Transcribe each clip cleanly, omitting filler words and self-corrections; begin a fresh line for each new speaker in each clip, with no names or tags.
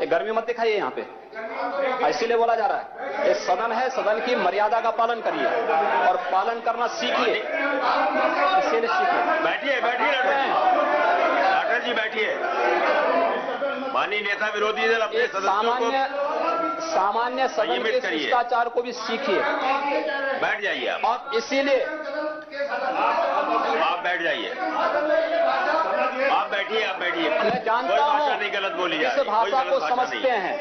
गर्मी मत दिखाइए यहाँ पे, इसीलिए बोला जा रहा है ये सदन है, सदन की मर्यादा का पालन करिए और पालन करना सीखिए, इसीलिए सीखिए।
बैठिए बैठिए राठौर जी बैठिए। माननीय नेता विरोधी दल अपने सदस्यों को
सामान्य सदन के शिष्टाचार को भी सीखिए।
बैठ जाइए आप,
और इसीलिए
आप बैठ जाइए, आप बैठिए, आप बैठिए।
मैं जानता हूं
भाषा नहीं गलत बोली जा रही,
जिस भाषा को समझते हैं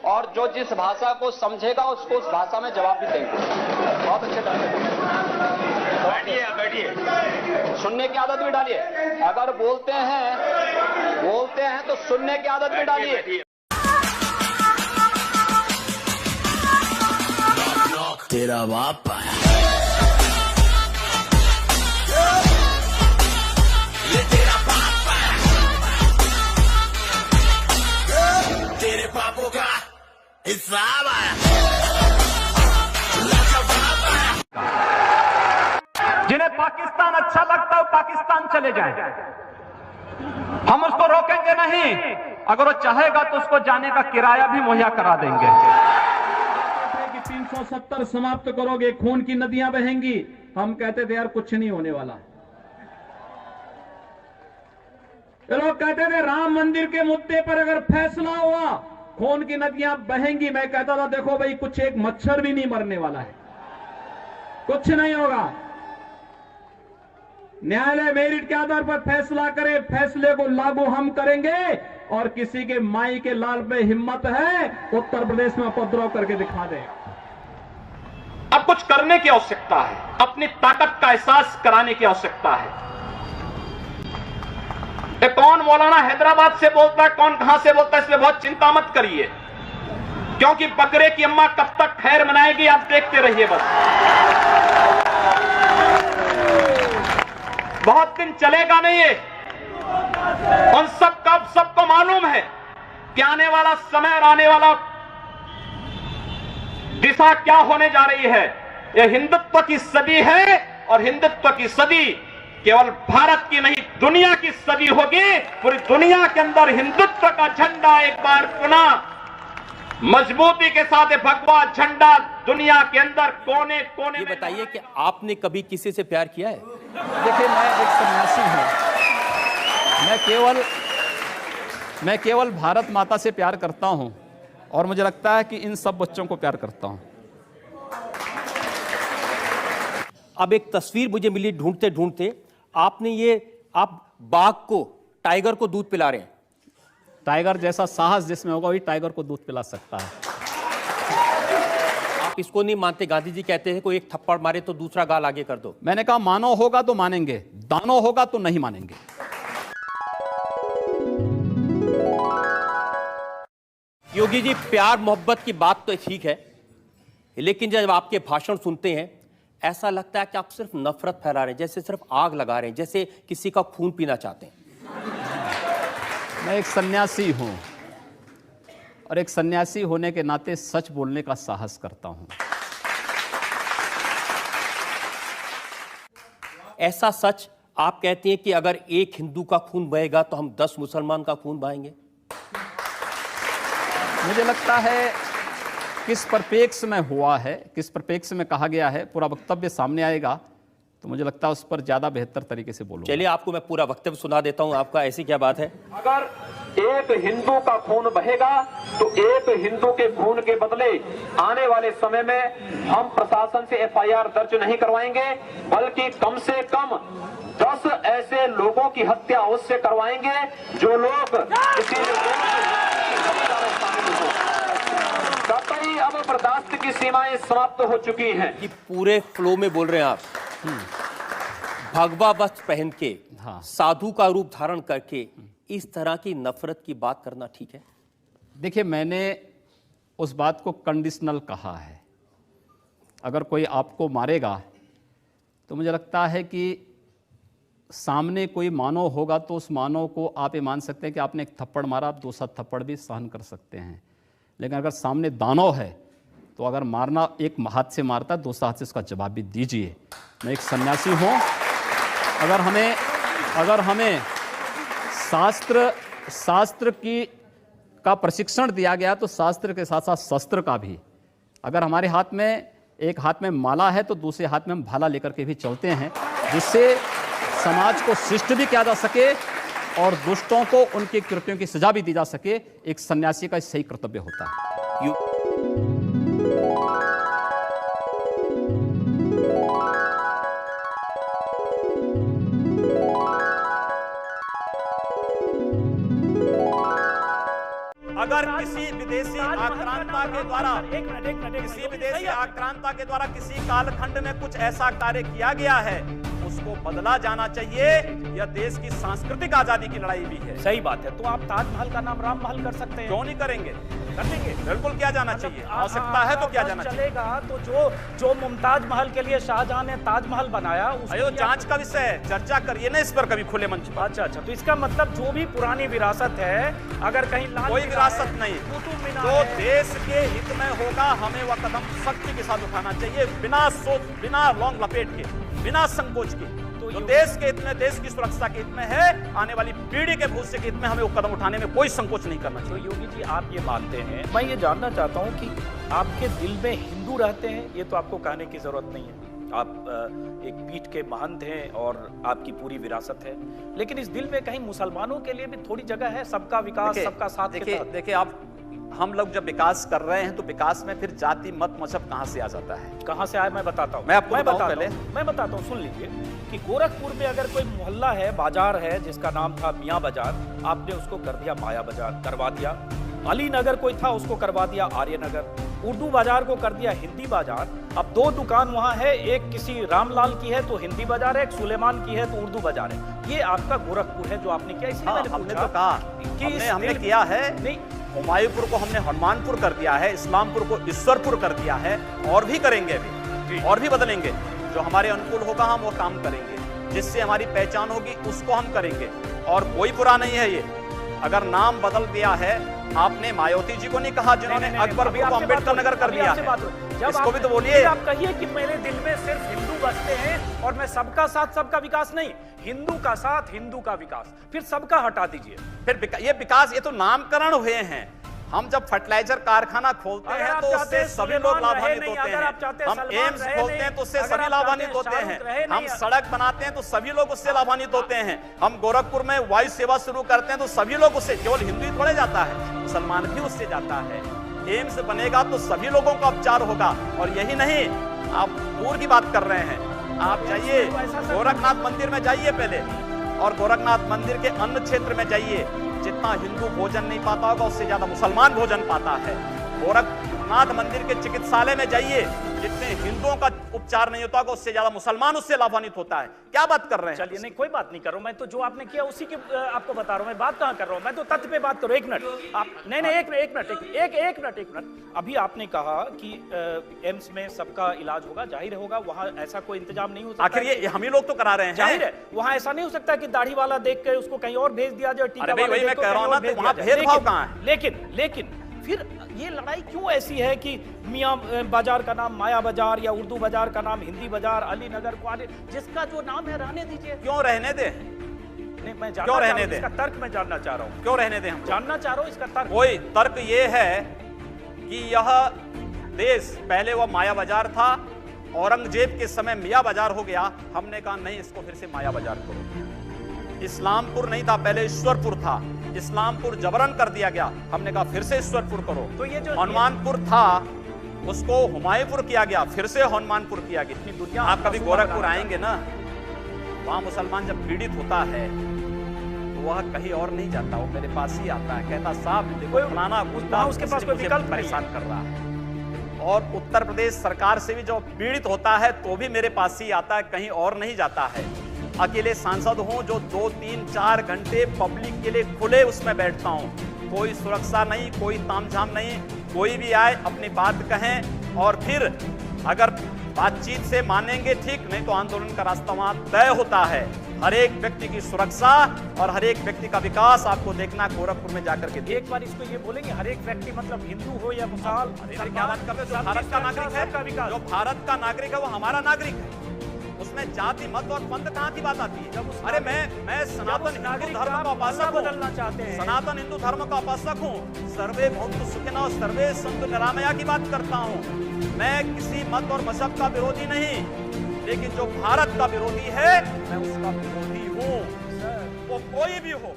और जो जिस भाषा को समझेगा उसको उस भाषा में जवाब भी देंगे। बहुत अच्छे ढंग से
बैठिए, आप बैठिए।
सुनने की आदत भी डालिए, अगर बोलते हैं तो सुनने की आदत भी डालिए।
तेरा बाप तेरे पापों का हिसाब आया।
जिन्हें पाकिस्तान अच्छा लगता है वो पाकिस्तान चले जाएं, हम उसको रोकेंगे नहीं। अगर वो चाहेगा तो उसको जाने का किराया भी मुहैया करा देंगे। 370 समाप्त करोगे, खून की नदियां बहेंगी। हम कहते थे यार कुछ नहीं होने वाला। लोग कहते थे राम मंदिर के मुद्दे पर अगर फैसला हुआ खून की नदियां बहेंगी। मैं कहता था देखो भाई कुछ एक मच्छर भी नहीं मरने वाला है, कुछ नहीं होगा। न्यायालय मेरिट के आधार पर फैसला करे, फैसले को लागू हम करेंगे। और किसी के माई के लाल पे हिम्मत है उत्तर प्रदेश में उपद्रव करके दिखा दे। अब कुछ करने की आवश्यकता है, अपनी ताकत का एहसास कराने की आवश्यकता है। कौन मौलाना हैदराबाद से बोलता है, कौन कहां से बोलता है, इसमें बहुत चिंता मत करिए, क्योंकि बकरे की अम्मा कब तक खैर मनाएगी आप देखते रहिए बस। बहुत दिन चलेगा नहीं ये। उन सबको मालूम है कि आने वाला समय और आने वाला दिशा क्या होने जा रही है। यह हिंदुत्व की सदी है और हिंदुत्व की सदी केवल भारत की नहीं दुनिया की सदी होगी। पूरी दुनिया के अंदर हिंदुत्व का झंडा एक बार पुनः मजबूती के साथ भगवा झंडा दुनिया के अंदर कोने कोने।
ये बताइए कि आपने कभी किसी से प्यार किया है?
देखिए मैं एक सन्यासी हूं, मैं केवल भारत माता से प्यार करता हूं और मुझे लगता है कि इन सब बच्चों को प्यार करता हूं।
अब एक तस्वीर मुझे मिली ढूंढते ढूंढते, आप बाघ को, टाइगर को दूध पिला रहे हैं।
टाइगर जैसा साहस जिसमें होगा वही टाइगर को दूध पिला सकता है।
आप इसको नहीं मानते? गांधी जी कहते हैं कोई एक थप्पड़ मारे तो दूसरा गाल आगे कर दो।
मैंने कहा मानो होगा तो मानेंगे, दानो होगा तो नहीं मानेंगे।
योगी जी, प्यार मोहब्बत की बात तो ठीक है, लेकिन जब आपके भाषण सुनते हैं ऐसा लगता है कि आप सिर्फ नफरत फैला रहे हैं, जैसे सिर्फ आग लगा रहे हैं, जैसे किसी का खून पीना चाहते हैं।
मैं एक सन्यासी हूं और एक सन्यासी होने के नाते सच बोलने का साहस करता हूं।
ऐसा सच आप कहते हैं कि अगर एक हिंदू का खून बहेगा तो हम 10 मुसलमान का खून बहाएंगे।
मुझे लगता है किस परिप्रेक्ष्य में हुआ है, किस परिप्रेक्ष्य में कहा गया है, पूरा वक्तव्य सामने आएगा तो मुझे लगता है उस पर ज्यादा बेहतर तरीके से बोलूंगा।
चलिए आपको मैं पूरा वक्तव्य सुना देता हूं आपका। ऐसी क्या बात है?
अगर एक हिंदू का खून बहेगा तो एक हिंदू के खून के बदले आने वाले समय में हम प्रशासन से एफआईआर दर्ज नहीं करवाएंगे, बल्कि कम से कम 10 ऐसे लोगों की हत्या अवश्य करवाएंगे जो लोग किसी कतई अब बर्दाश्त की सीमाएं समाप्त हो चुकी हैं।
कि पूरे फ्लो में बोल रहे हैं आप। भगवा वस्त्र पहन के,
हाँ।
साधु का रूप धारण करके इस तरह की नफरत की बात करना ठीक है?
देखिए मैंने उस बात को कंडीशनल कहा है। अगर कोई आपको मारेगा तो मुझे लगता है कि सामने कोई मानव होगा तो उस मानव को आप ये मान सकते हैं कि आपने एक थप्पड़ मारा, आप दूसरा थप्पड़ भी सहन कर सकते हैं। लेकिन अगर सामने दानव है तो अगर मारना एक हाथ से मारता है, दूसरा हाथ से उसका जवाब भी दीजिए। मैं एक सन्यासी हूँ। अगर हमें शास्त्र की का प्रशिक्षण दिया गया, तो शास्त्र के साथ साथ शस्त्र का भी। अगर हमारे हाथ में एक हाथ में माला है तो दूसरे हाथ में हम भाला लेकर के भी चलते हैं, जिससे समाज को शिष्ट भी किया जा सके और दुष्टों को उनके कृत्यों की सजा भी दी जा सके। एक सन्यासी का सही कर्तव्य होता है।
अगर किसी विदेशी आक्रांता के द्वारा किसी विदेशी आक्रांता के द्वारा किसी कालखंड में कुछ ऐसा कार्य किया गया है, उसको बदला जाना चाहिए। यह देश की सांस्कृतिक आजादी की लड़ाई भी है।
सही बात है। तो आप ताजमहल का नाम राम महल कर सकते हैं।
क्यों नहीं करेंगे? कर देंगे, बिल्कुल किया जाना चाहिए। आवश्यकता है तो किया जाना चाहिए।
चलेगा तो जो मुमताज महल के लिए शाहजहां ने ताजमहल बनाया,
अयो जांच का विषय है, चर्चा करिए ना इस पर कभी खुले मंच पर।
अच्छा, तो इसका मतलब जो भी पुरानी विरासत है, अगर कहीं
कोई विरासत नहीं, जो देश के हित में होगा हमें वह कदम सख्ती के साथ उठाना चाहिए, बिना सोच, बिना लौंग लपेट के, बिना संकोच के। जो देश के हित में, देश की सुरक्षा के हित में है, आने वाली पीढ़ी के भविष्य के हित में हमें वो कदम उठाने में कोई संकोच नहीं करना चाहिए।
तो योगी जी आप ये मानते हैं, मैं ये जानना चाहता हूँ कि आपके दिल में हिंदू रहते हैं, ये तो आपको कहने की जरूरत नहीं है। आप एक पीठ के महंत हैं और आपकी पूरी विरासत है, लेकिन इस दिल में कहीं मुसलमानों के लिए भी थोड़ी जगह है, सबका विकास, सबका साथ।
देखिए आप, हम लोग जब विकास कर रहे हैं तो विकास में फिर जाति मत मजहब कहां से आ जाता है?
कहां से आया मैं बताता हूं।
मैं बताता
हूं, सुन लीजिए कि गोरखपुर में अगर कोई मोहल्ला है, बाजार है जिसका नाम था मियां बाजार, आपने उसको कर दिया माया बाजार, करवा दिया। अली नगर कोई था, उसको करवा दिया आर्य नगर। उर्दू बाजार को कर दिया हिंदी बाजार। अब दो दुकान वहां है, एक किसी रामलाल की है तो हिंदी बाजार है, एक सुलेमान की है तो उर्दू बाजार है। ये आपका गोरखपुर है जो आपने किया। इसलिए
हमने तो कहा कि हमने किया है नहीं, हुमायूंपुर को हमने हनुमानपुर कर दिया है, इस्लामपुर को ईश्वरपुर कर दिया है, और भी करेंगे अभी, और भी बदलेंगे। जो हमारे अनुकूल होगा हम वो काम करेंगे, जिससे हमारी पहचान होगी उसको हम करेंगे, और कोई बुरा नहीं है ये। अगर नाम बदल दिया है, आपने मायावती जी को नहीं कहा जिन्होंने अकबरपुर को अम्बेडकर नगर कर दिया है, इसको भी तो बोलिए।
आप कहिए कि मेरे दिल में सिर्फ हिंदू बसते हैं और मैं सबका साथ सबका विकास नहीं, हिंदू का साथ हिंदू का विकास, फिर सबका हटा दीजिए।
फिर ये विकास, ये तो नामकरण हुए हैं। हम जब फर्टिलाइजर कारखाना खोलते हैं तो उससे सभी लोग लाभान्वित होते हैं। हम एम्स खोलते हैं तो उससे सभी लाभान्वित होते हैं। हम सड़क बनाते हैं तो सभी लोग उससे लाभान्वित होते हैं। हम गोरखपुर में वायु सेवा शुरू करते हैं तो सभी लोग उससे, केवल हिंदू ही थोड़े जाता है, मुसलमान भी उससे जाता है। एम्स बनेगा तो सभी लोगों का उपचार होगा। और यही नहीं, आप पूर्व की बात कर रहे हैं, आप जाइए गोरखनाथ मंदिर में जाइए पहले, और गोरखनाथ मंदिर के अन्य क्षेत्र में जाइए। जितना हिंदू भोजन नहीं पाता होगा उससे ज्यादा मुसलमान भोजन पाता है। गोरखनाथ मंदिर के चिकित्सालय में जाइए, जितने हिंदुओं का उपचार नहीं होता होगा उससे ज्यादा मुसलमान उससे लाभान्वित होता है। क्या बात कर रहे हैं?
चलिए, नहीं कोई बात नहीं कर रहा हूं मैं, तो जो आपने किया उसी की आपको बता रहा हूं। मैं बात कहां कर रहा हूं, मैं तो तथ्य पे बात करूं। एक मिनट आप, नहीं एक मिनट। अभी आपने कहा कि एम्स में सबका इलाज होगा, जाहिर होगा, वहां ऐसा कोई इंतजाम नहीं हो सकता।
आखिर ये हम ही लोग तो करा रहे हैं,
जाहिर है वहां ऐसा नहीं हो सकता कि दाढ़ी वाला देख के उसको कहीं और भेज दिया जाए, टीका वाला
मैं कह रहा हूं ना, तो वहां भेदभाव कहां है?
लेकिन फिर ये लड़ाई क्यों ऐसी है कि मियां बाजार का नाम माया बाजार या उर्दू बाजार का नाम हिंदी बाजार, अली नगर को जिसका जो नाम है रहने दीजिए।
क्यों रहने दे?
नहीं, मैं
क्यों रहने दे?
इसका तर्क मैं जानना चाह रहा हूँ।
क्यों रहने दे? हम
जानना चाह रहा हूँ इसका तर्क।
कोई तर्क ये है कि यह देश पहले वह माया बाजार था, औरंगजेब के समय मियां बाजार हो गया। हमने कहा नहीं, इसको फिर से माया बाजार करो। इस्लामपुर नहीं था, पहले ईश्वरपुर था, इस्लामपुर जबरन कर दिया गया। हमने कहा फिर से ईश्वरपुर करो।
तो ये जो
हनुमानपुर था उसको हुमायूंपुर किया गया, फिर से हनुमानपुर किया गया। इतनी दुनिया, आप कभी गोरखपुर आएंगे ना, वहां मुसलमान जब पीड़ित होता है तो वह कहीं और नहीं जाता, वो मेरे पास ही आता है, कहता साहब देखो फलाना
उसके पास कोई विकल्प
परेशान कर रहा है। और उत्तर प्रदेश सरकार से भी जो पीड़ित होता है तो भी मेरे पास ही आता है, कहीं और नहीं जाता है। अकेले सांसद हूं जो 2, 3, 4 घंटे पब्लिक के लिए खुले उसमें बैठता हूं। कोई सुरक्षा नहीं, कोई तामझाम नहीं, कोई भी आए अपनी बात कहें, और फिर अगर बातचीत से मानेंगे ठीक, नहीं तो आंदोलन का रास्ता वहां तय होता है। हर एक व्यक्ति की सुरक्षा और हर एक व्यक्ति का विकास आपको देखना गोरखपुर में जाकर के।
एक बार इसको ये बोलेंगे, हर एक व्यक्ति मतलब हिंदू हो या मुसलमान,
क्या बात कर रहे हो? जो भारत का नागरिक है, जो भारत का नागरिक है वो हमारा नागरिक है, उसमें
इसमें जाति मत और पंथ कहाँ की बात आती है? अरे मैं सनातन हिंदू धर्म का उपासक
बदलना चाहते
हूँ,
हैं।
सनातन हिंदू धर्म का उपासक हूँ, सर्वे भवन्तु सुखिनः सर्वे सन्तु निरामया की बात करता हूँ। मैं किसी मत और मजहब का विरोधी नहीं, लेकिन जो भारत का विरोधी है मैं उसका विरोधी हूँ, वो कोई भी हो।